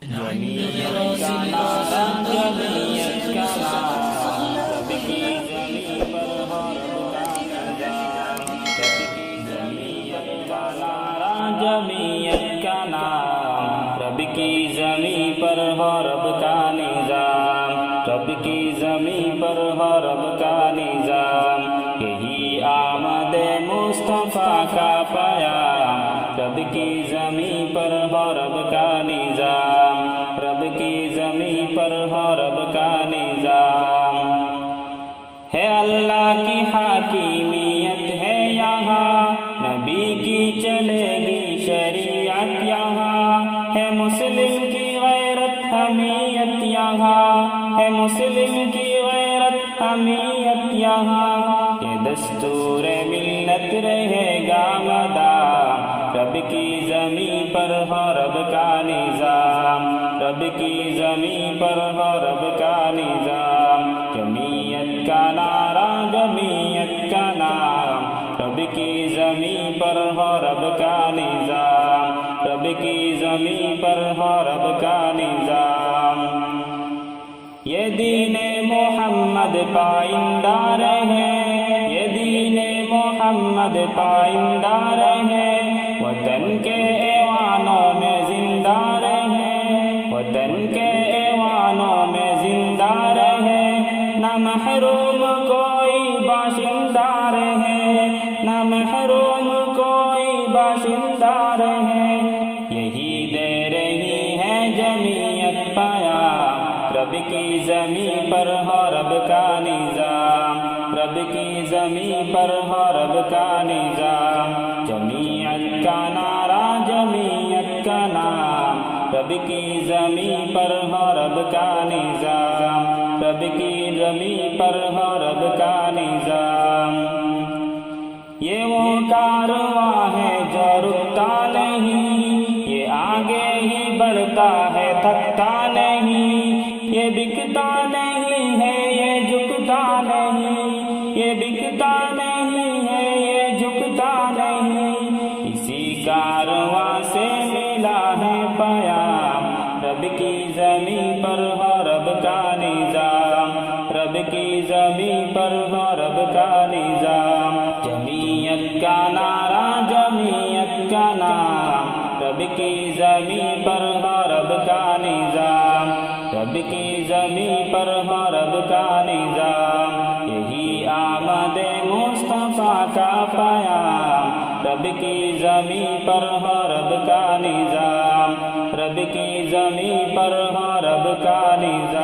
جمعیت کا نعرہ جمعیت کا نعرہ رب کی زمین پر ہو رب کا نظام رب کی جمعیت کا نعرہ جمعیت کا نام رب کی زمین پر ہو رب کا نظام رب کی زمین پر ہو رب کا نظام یہی آمد مصطفیٰ کا پیام رب کی زمین پر ہو رب کا نظام رب کی زمین پر ہو رب کا نظام ہے اللہ کی حاکمیت ہے یہاں نبی کی چلے گی شریعت یہاں ہے مسلم کی غیرت حمیت یہاں ہے مسلم کی غیرت حمیت یہاں یہ دستور ملت رہے گا مدام رب کی زمین پر ہو رب کا نظام رب کی زمین پر ہو رب کا نظام جمعیت کا نعرہ جمعیت کا نام رب کی زمین پر ہو رب کا نظام رب کی زمین پر ہو رب کا نظام یہ دین محمد پائندہ رہے یہ دین محمد پائندہ رہے وطن کے ایوانوں میں زندہ رہے وطن کے ایوانوں میں زندہ رہے نہ محروم کوئی باشندہ رہے نہ محروم کوئی باشندہ رہے یہی دے رہی ہے جمعیت پیام رب کی زمین پر ہو رب کا نظام رب کی زمین پر ہو رب کا نظام جمعیت کا نعرہ جمعیت کا نام رب کی زمین پر ہو رب کا نظام رب کی زمین پر ہو رب کا نظام یہ وہ کارواں ہے جو رکتا نہیں یہ آگے ہی بڑھتا ہے تھکتا نہیں یہ بکتا نہیں ہے یہ جھکتا نہیں یہ بکتا نہیں ہے یہ جھکتا نہیں اسی کارواں سے ملا ہے پیام رب کی زمین پر ہو رب کا نظام رب کی زمین پر ہو رب کا نظام جمعیت کا نعرہ جمعیت کا نام رب کی زمین پر ہو رب کا نظام رب کی زمین پر ہو رب کا نظام یہی آمد مصطفیٰ کا پیام رب کی زمین پر ہو رب کا نظام رب کی زمین پر ہو رب کا نظام